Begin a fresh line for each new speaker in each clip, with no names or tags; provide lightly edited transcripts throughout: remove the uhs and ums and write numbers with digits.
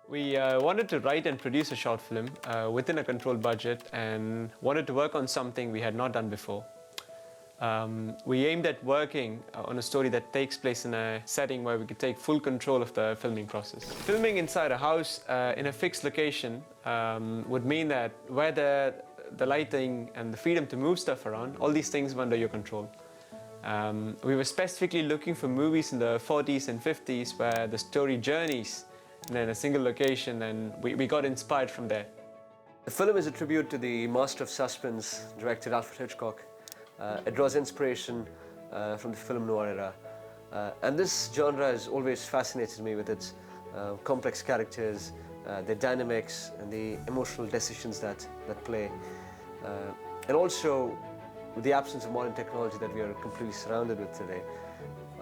We wanted to write and produce a short film within a controlled budget and wanted to work on something we had not done before. We aimed at working on a story that takes place in a setting where we could take full control of the filming process. Filming inside a house in a fixed location would mean that where the lighting and the freedom to move stuff around, all these things were under your control. We were specifically looking for movies in the 40s and 50s where the story journeys in a single location, and we got inspired from there.
The film is a tribute to the master of suspense, director Alfred Hitchcock. It draws inspiration from the film noir era. And this genre has always fascinated me with its complex characters, their dynamics, and the emotional decisions that play. And also, with the absence of modern technology that we are completely surrounded with today,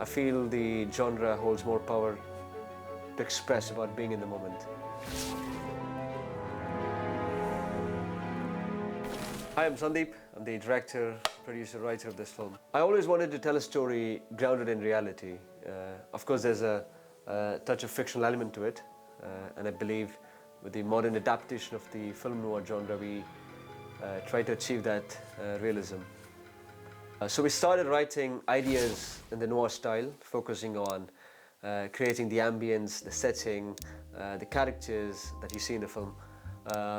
I feel the genre holds more power to express about being in the moment. Hi, I'm Sandeep. I'm the director, producer, writer of this film. I always wanted to tell a story grounded in reality. Of course, there's a touch of fictional element to it, and I believe with the modern adaptation of the film noir genre, we try to achieve that realism. So we started writing ideas in the noir style, focusing on creating the ambience, the setting, the characters that you see in the film.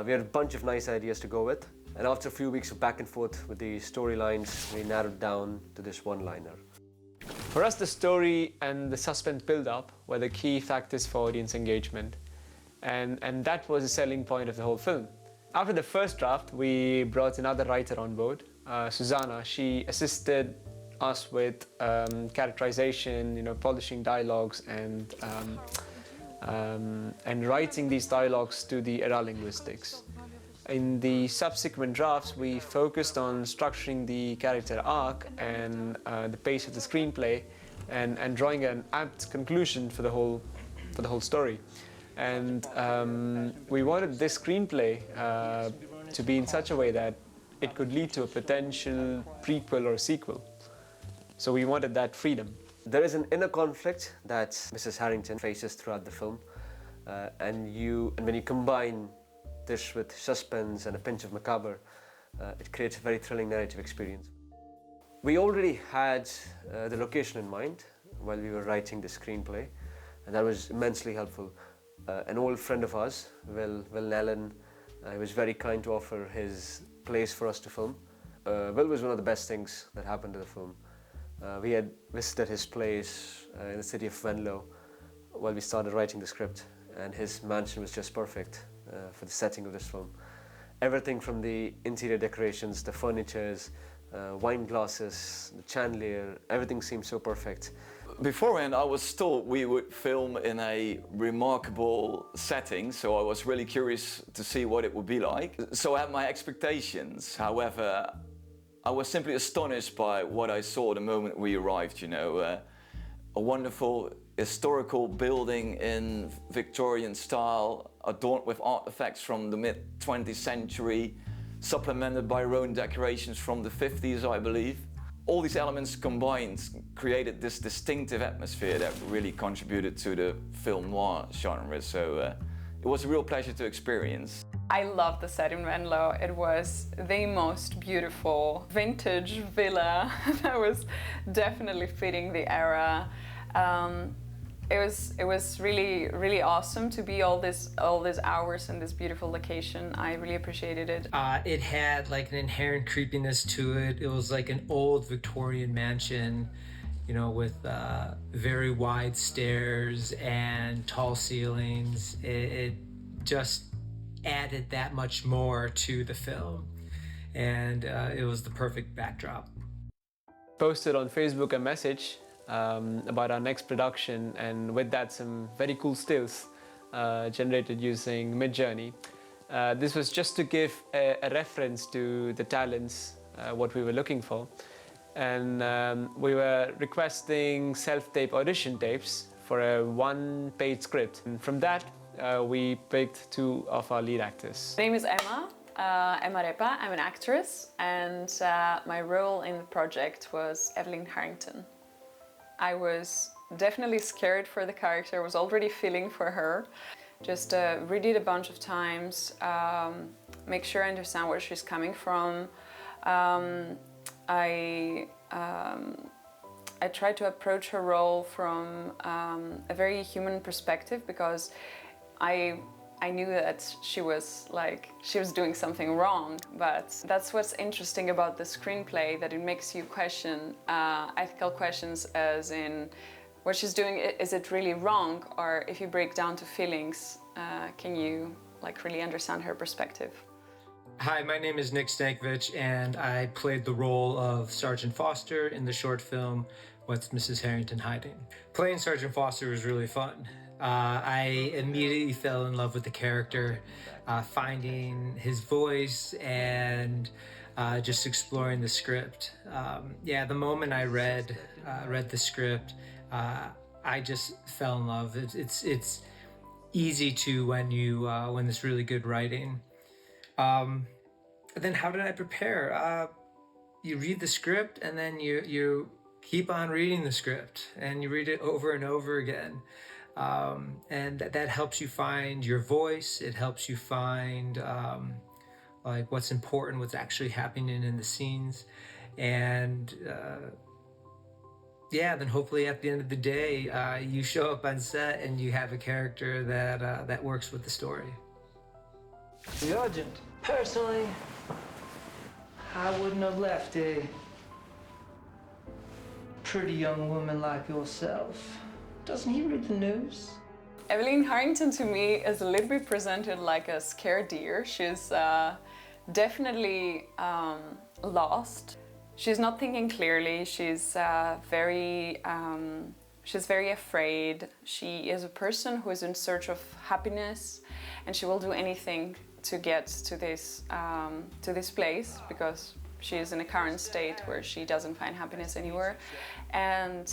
We had a bunch of nice ideas to go with, and after a few weeks of back and forth with the storylines, we narrowed down to this one-liner.
For us, the story and the suspense build-up were the key factors for audience engagement, and that was the selling point of the whole film. After the first draft, we brought another writer on board, Susanna. She assisted us with characterization, polishing dialogues and writing these dialogues to the era linguistics. In the subsequent drafts, we focused on structuring the character arc and the pace of the screenplay and drawing an apt conclusion for the whole story. And we wanted this screenplay to be in such a way that it could lead to a potential prequel or sequel. So we wanted that freedom.
There is an inner conflict that Mrs. Harrington faces throughout the film, and when you combine this with suspense and a pinch of macabre, it creates a very thrilling narrative experience. We already had the location in mind while we were writing the screenplay, and that was immensely helpful. An old friend of ours, Will Nellen, was very kind to offer his place for us to film. Will was one of the best things that happened to the film. We had visited his place in the city of Venlo while we started writing the script, and his mansion was just perfect for the setting of this film. Everything from the interior decorations, the furnitures, wine glasses, the chandelier, everything seemed so perfect.
Beforehand, I was told we would film in a remarkable setting, so I was really curious to see what it would be like. So I had my expectations. However, I was simply astonished by what I saw the moment we arrived. A wonderful historical building in Victorian style, adorned with artifacts from the mid-20th century, supplemented by Roman decorations from the 50s, I believe. All these elements combined created this distinctive atmosphere that really contributed to the film noir genre. So it was a real pleasure to experience.
I loved the set in Venlo. It was the most beautiful vintage villa that was definitely fitting the era. It was really awesome to be all these hours in this beautiful location. I really appreciated it.
It had like an inherent creepiness to it. It was like an old Victorian mansion, with very wide stairs and tall ceilings. It just added that much more to the film, and it was the perfect backdrop.
Posted on Facebook a message about our next production, and with that some very cool stills generated using Midjourney. This was just to give a reference to the talents, what we were looking for, and we were requesting self-tape audition tapes for a one-page script, and from that we picked two of our lead actors.
My name is Emma Repa. I'm an actress, and my role in the project was Evelyn Harrington. I was definitely scared for the character. I was already feeling for her. Just read it a bunch of times, make sure I understand where she's coming from. I try to approach her role from a very human perspective, because I knew that she was doing something wrong, but that's what's interesting about the screenplay, that it makes you question ethical questions, as in what she's doing, is it really wrong? Or if you break down to feelings, can you really understand her perspective?
Hi, my name is Nick Stankovich, and I played the role of Sergeant Foster in the short film What's Mrs. Harrington Hiding? Playing Sergeant Foster was really fun. I immediately fell in love with the character, finding his voice and just exploring the script. Yeah, the moment I read the script, I just fell in love. It's easy to when there's really good writing. Then how did I prepare? You read the script, and then you keep on reading the script, and you read it over and over again. And that helps you find your voice. It helps you find what's important, what's actually happening in the scenes. And yeah, then hopefully at the end of the day, you show up on set and you have a character that works with the story.
Sergeant, personally, I wouldn't have left a pretty young woman like yourself. Doesn't he read the news?
Evelyn Harrington to me is a little bit presented like a scared deer. She's definitely lost. She's not thinking clearly. She's very afraid. She is a person who is in search of happiness, and she will do anything to get to this place, because she is in a current state where she doesn't find happiness anywhere. And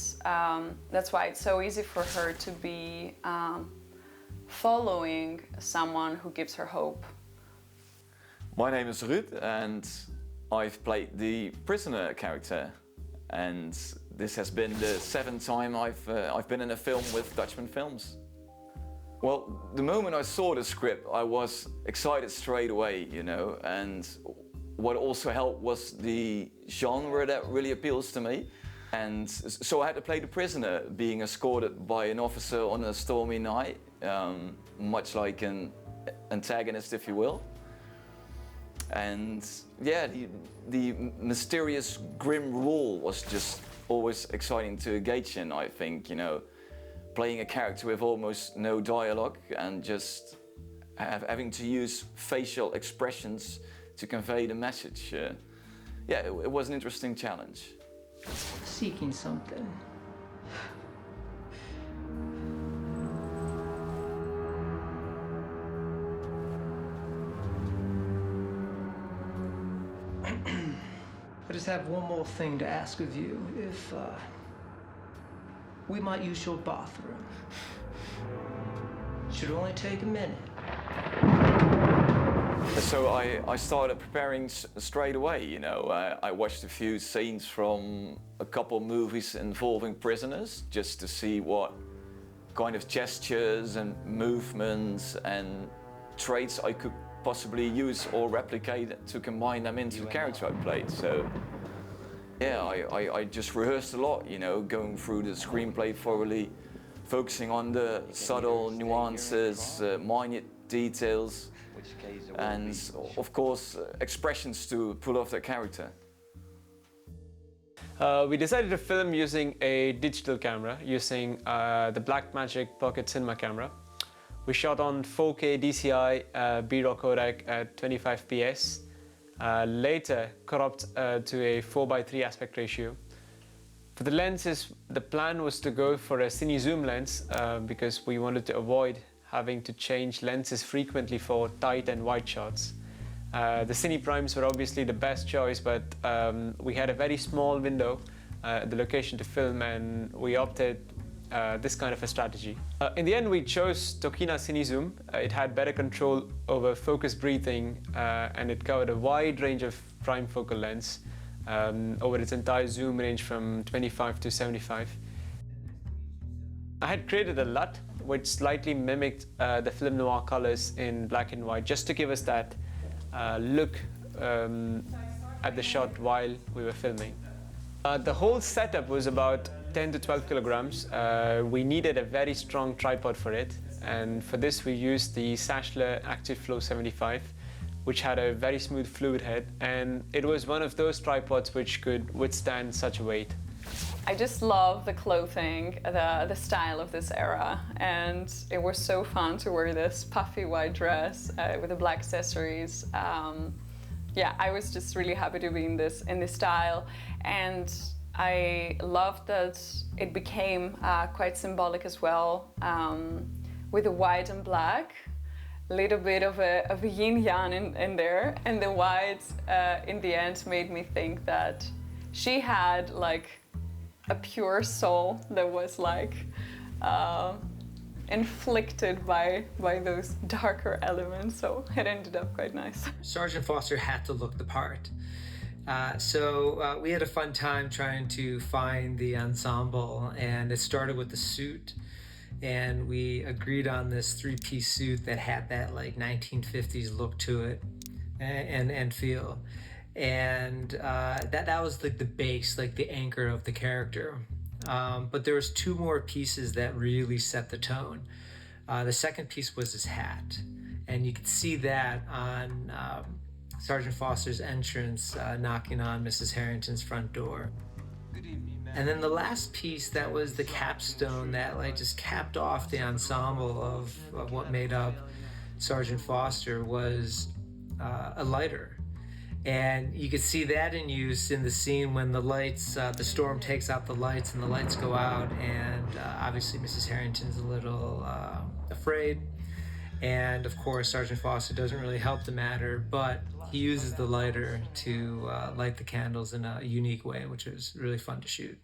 that's why it's so easy for her to be following someone who gives her hope.
My name is Ruud, and I've played the prisoner character, and this has been the 7th time I've been in a film with Dutchman Films. Well, the moment I saw the script, I was excited straight away, you know, and what also helped was the genre that really appeals to me. And so I had to play the prisoner, being escorted by an officer on a stormy night, much like an antagonist, if you will. And yeah, the mysterious, grim role was just always exciting to engage in, I think, you know. Playing a character with almost no dialogue and just having to use facial expressions to convey the message. Yeah, it was an interesting challenge.
Seeking something. I just have one more thing to ask of you. If we might use your bathroom. Should only take a minute.
So I started preparing straight away, you know. I watched a few scenes from a couple movies involving prisoners, just to see what kind of gestures and movements and traits I could possibly use or replicate to combine them into the character I played. So yeah, I just rehearsed a lot, you know, going through the screenplay thoroughly, focusing on the subtle nuances, minute details, and of course expressions to pull off the character.
We decided to film using a digital camera, using the Blackmagic Pocket Cinema camera. We shot on 4K DCI B-RAW codec at 25 ps, later cropped to a 4:3 aspect ratio. For the lenses, the plan was to go for a cine zoom lens because we wanted to avoid having to change lenses frequently for tight and wide shots. The cine primes were obviously the best choice, but we had a very small window at the location to film, and we opted this kind of a strategy. In the end, we chose Tokina Cine Zoom. It had better control over focus breathing, and it covered a wide range of prime focal lengths over its entire zoom range from 25 to 75. I had created a LUT which slightly mimicked the film noir colors in black and white, just to give us that look at the shot while we were filming. The whole setup was about 10 to 12 kilograms. We needed a very strong tripod for it, and for this we used the Sashler Active Flow 75, which had a very smooth fluid head, and it was one of those tripods which could withstand such a weight.
I just love the clothing, the style of this era, and it was so fun to wear this puffy white dress with the black accessories. Yeah, I was just really happy to be in this style, and I loved that it became quite symbolic as well, with the white and black, a little bit of a yin-yang in there, and the white in the end made me think that she had like a pure soul that was like inflicted by those darker elements, so it ended up quite nice.
Sergeant Foster had to look the part. So we had a fun time trying to find the ensemble, and it started with the suit, and we agreed on this three-piece suit that had that like 1950s look to it and feel. And that was like the base, like the anchor of the character. But there was two more pieces that really set the tone. The second piece was his hat, and you could see that on Sergeant Foster's entrance, knocking on Mrs. Harrington's front door. Good evening, ma'am. And then the last piece, that was the capstone that like just capped off the ensemble of what made up Sergeant Foster, was a lighter. And you could see that in use in the scene when the lights, the storm takes out the lights and the lights go out, and obviously Mrs. Harrington's a little afraid. And of course, Sergeant Foster doesn't really help the matter, but he uses the lighter to light the candles in a unique way, which was really fun to shoot.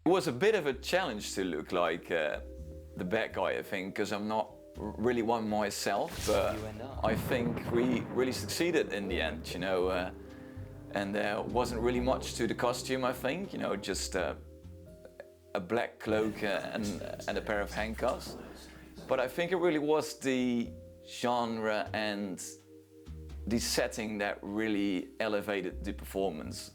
It was a bit of a challenge to look like the bad guy, I think, because I'm not really one myself, but I think we really succeeded in the end, you know, and there wasn't really much to the costume, I think, you know, just a black cloak and a pair of handcuffs. But I think it really was the genre and the setting that really elevated the performance.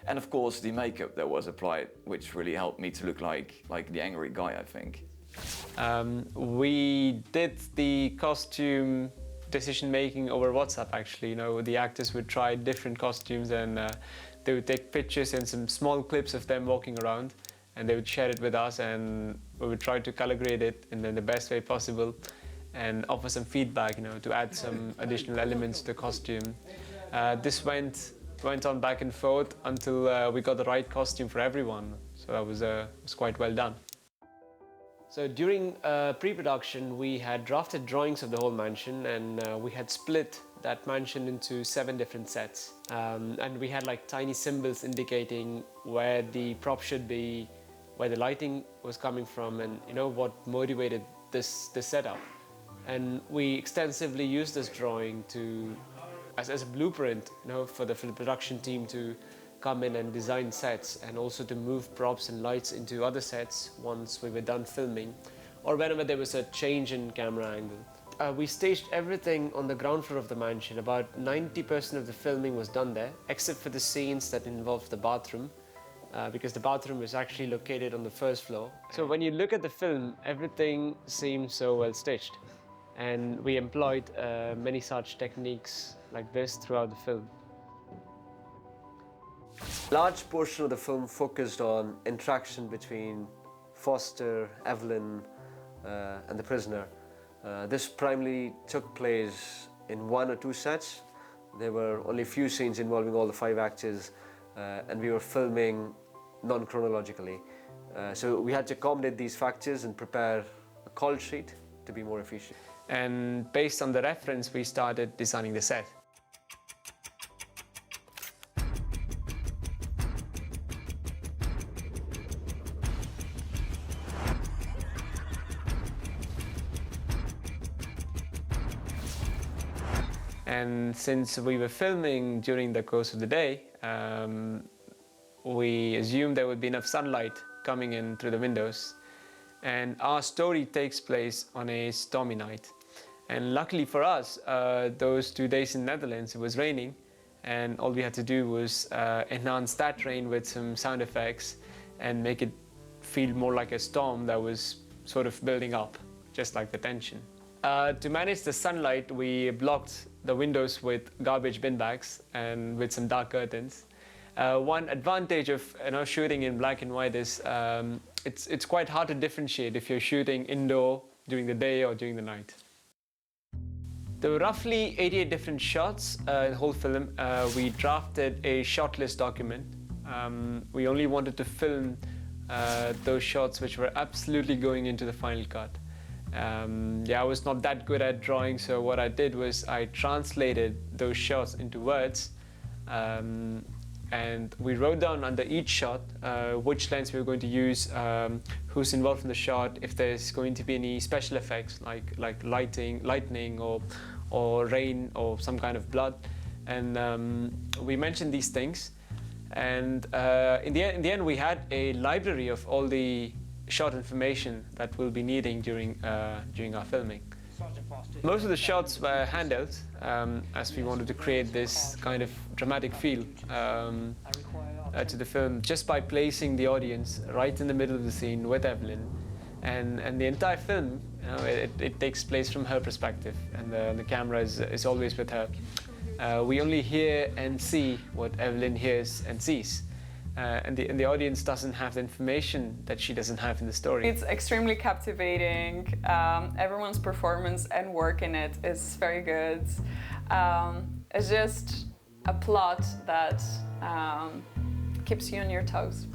And of course the makeup that was applied, which really helped me to look like the angry guy, I think.
We did the costume decision making over WhatsApp, actually. You know, the actors would try different costumes, and they would take pictures and some small clips of them walking around, and they would share it with us, and we would try to calculate it in the best way possible and offer some feedback, you know, to add some additional elements to the costume. This went on back and forth until we got the right costume for everyone, so that was quite well done. So during pre-production, we had drafted drawings of the whole mansion, and we had split that mansion into 7 different sets. And we had like tiny symbols indicating where the prop should be, where the lighting was coming from, and you know what motivated this setup. And we extensively used this drawing as a blueprint, you know, for the film production team to come in and design sets, and also to move props and lights into other sets once we were done filming, or whenever there was a change in camera angle. We staged everything on the ground floor of the mansion. About 90% of the filming was done there, except for the scenes that involved the bathroom, because the bathroom was actually located on the first floor. So when you look at the film, everything seems so well staged, and we employed many such techniques like this throughout the film.
Large portion of the film focused on interaction between Foster, Evelyn, and the prisoner. This primarily took place in 1 or 2 sets. There were only a few scenes involving all the 5 actors, and we were filming non-chronologically. So we had to accommodate these factors and prepare a call sheet to be more efficient.
And based on the reference, we started designing the set. And since we were filming during the course of the day, we assumed there would be enough sunlight coming in through the windows. and our story takes place on a stormy night. And luckily for us, those 2 days in Netherlands, it was raining, and all we had to do was enhance that rain with some sound effects and make it feel more like a storm that was sort of building up, just like the tension. To manage the sunlight, we blocked the windows with garbage bin bags and with some dark curtains. One advantage of shooting in black and white is it's quite hard to differentiate if you're shooting indoor during the day or during the night. There were roughly 88 different shots in the whole film. We drafted a shot list document. We only wanted to film those shots which were absolutely going into the final cut. I was not that good at drawing, so what I did was I translated those shots into words, and we wrote down under each shot which lens we were going to use, who's involved in the shot, if there's going to be any special effects like lightning or rain or some kind of blood, and we mentioned these things. And in the end, we had a library of all the shot information that we'll be needing during our filming. Most of the shots were handheld, as we wanted to create this kind of dramatic feel to the film, just by placing the audience right in the middle of the scene with Evelyn, and the entire film, it takes place from her perspective, and the camera is always with her. We only hear and see what Evelyn hears and sees. And the audience doesn't have the information that she doesn't have in the story.
It's extremely captivating. Everyone's performance and work in it is very good. It's just a plot that keeps you on your toes.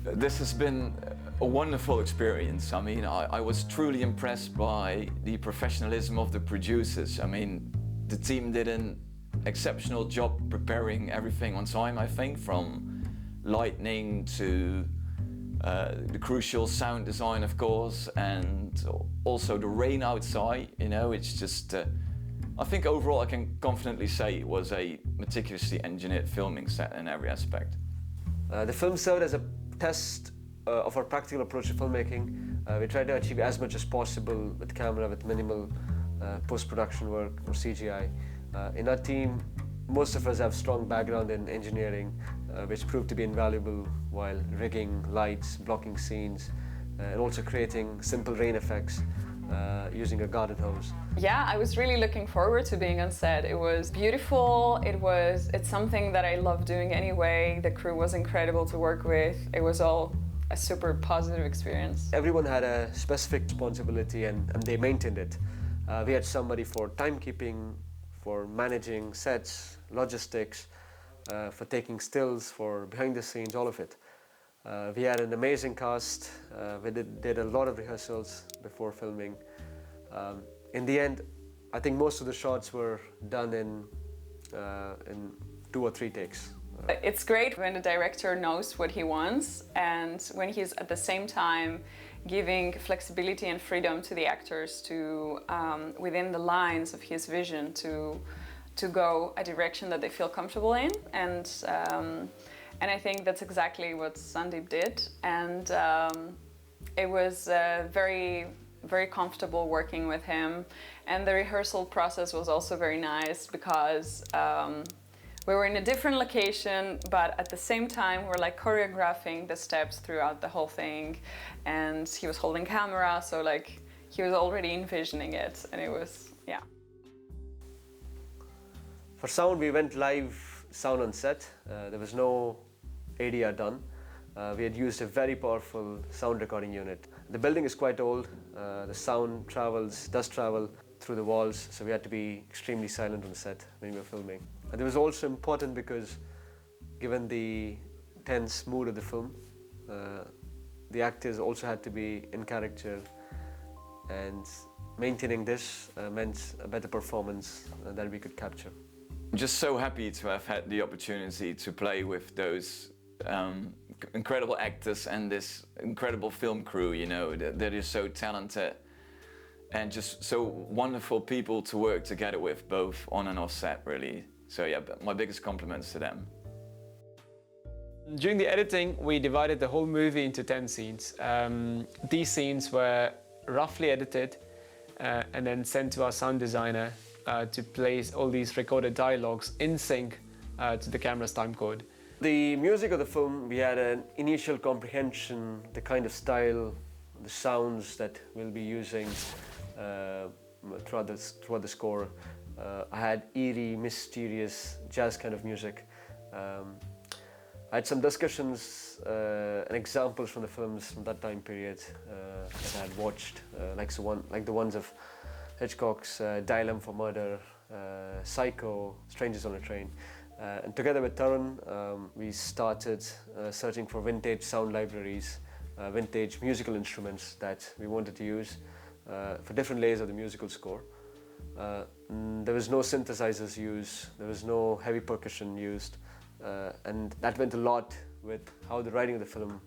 This has been a wonderful experience. I mean, I was truly impressed by the professionalism of the producers. I mean, the team did an exceptional job preparing everything on time, I think, from lighting to the crucial sound design, of course, and also the rain outside. It's just, I think overall I can confidently say it was a meticulously engineered filming set in every aspect.
The film served as a test of our practical approach to filmmaking. We tried to achieve as much as possible with camera, with minimal post-production work or CGI. In our team, most of us have strong background in engineering, which proved to be invaluable while rigging lights, blocking scenes, and also creating simple rain effects using a garden hose.
Yeah, I was really looking forward to being on set. It was beautiful. It's something that I love doing anyway. The crew was incredible to work with. It was all a super positive experience.
Everyone had a specific responsibility and they maintained it. We had somebody for timekeeping, for managing sets, logistics, for taking stills, for behind the scenes, all of it. We had an amazing cast. We did a lot of rehearsals before filming. In the end, I think most of the shots were done in 2 or 3 takes.
It's great when the director knows what he wants, and when he's at the same time giving flexibility and freedom to the actors to, within the lines of his vision, to go a direction that they feel comfortable in. And I think that's exactly what Sandeep did. And it was very, very comfortable working with him. And the rehearsal process was also very nice because we were in a different location, but at the same time, we're like choreographing the steps throughout the whole thing. And he was holding camera, so like he was already envisioning it, and it was, yeah.
For sound, we went live sound on set. There was no ADR done. We had used a very powerful sound recording unit. The building is quite old. The sound does travel through the walls, so we had to be extremely silent on the set when we were filming. And it was also important because, given the tense mood of the film, the actors also had to be in character, and maintaining this meant a better performance that we could capture.
I'm just so happy to have had the opportunity to play with those incredible actors and this incredible film crew, that is so talented and just so wonderful people to work together with, both on and off set, really. So yeah, my biggest compliments to them.
During the editing, we divided the whole movie into 10 scenes. These scenes were roughly edited and then sent to our sound designer to place all these recorded dialogues in sync to the camera's timecode.
The music of the film, we had an initial comprehension, the kind of style, the sounds that we'll be using throughout the score. I had eerie, mysterious, jazz kind of music. I had some discussions and examples from the films from that time period that I had watched, like the ones of Hitchcock's Dial M for Murder, Psycho, Strangers on a Train. And together with Tarun, we started searching for vintage sound libraries, vintage musical instruments that we wanted to use for different layers of the musical score. There was no synthesizers used, there was no heavy percussion used, and that went a lot with how the writing of the film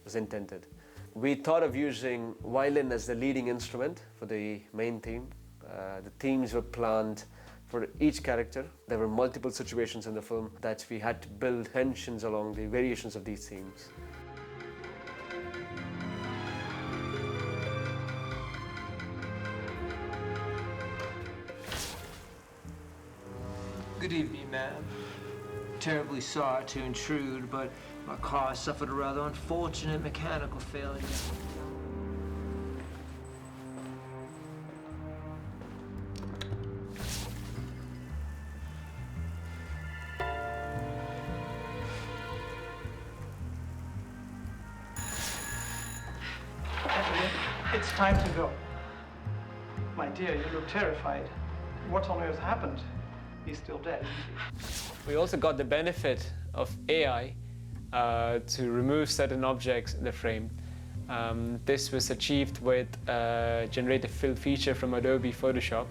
was intended. We thought of using violin as the leading instrument for the main theme. The themes were planned for each character. There were multiple situations in the film that we had to build tensions along the variations of these themes.
Good evening, ma'am. Terribly sorry to intrude, but my car suffered a rather unfortunate mechanical failure.
It's time to go. My dear, you look terrified. What on earth happened? He's still dead, isn't he?
We also got the benefit of AI to remove certain objects in the frame. This was achieved with a generative fill feature from Adobe Photoshop.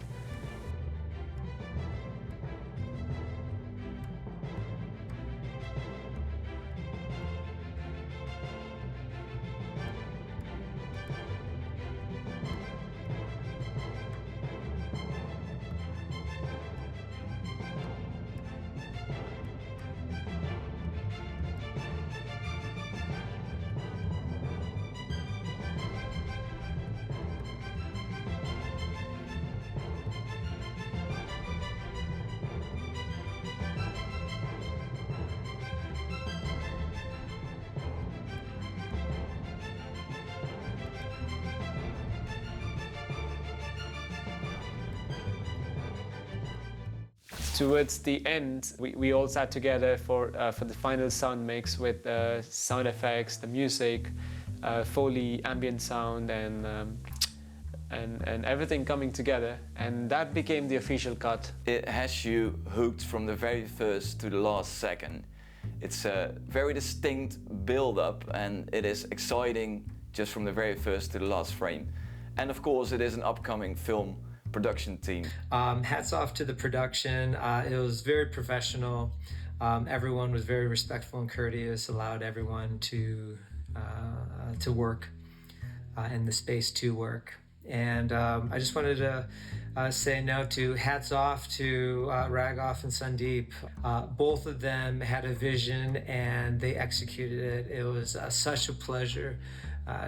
Towards the end, we all sat together for the final sound mix with sound effects, the music, Foley, ambient sound, and everything coming together, and that became the official cut.
It has you hooked from the very first to the last second. It's a very distinct build-up, and it is exciting just from the very first to the last frame. And of course, it is an upcoming film production team.
Hats off to the production. It was very professional. Everyone was very respectful and courteous, allowed everyone to work in the space to work. And I just wanted to say no to hats off to Raghav and Sandeep. Both of them had a vision and they executed it. It was such a pleasure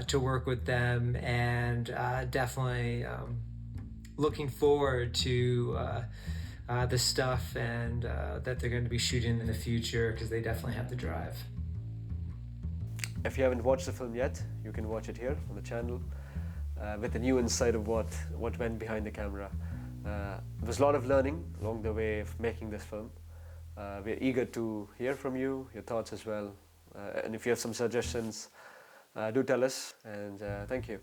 to work with them, and definitely looking forward to the stuff and that they're going to be shooting in the future, because they definitely have the drive.
If you haven't watched the film yet, you can watch it here on the channel with a new insight of what went behind the camera. There was a lot of learning along the way of making this film. We're eager to hear from you, your thoughts as well. And if you have some suggestions, do tell us, and thank you.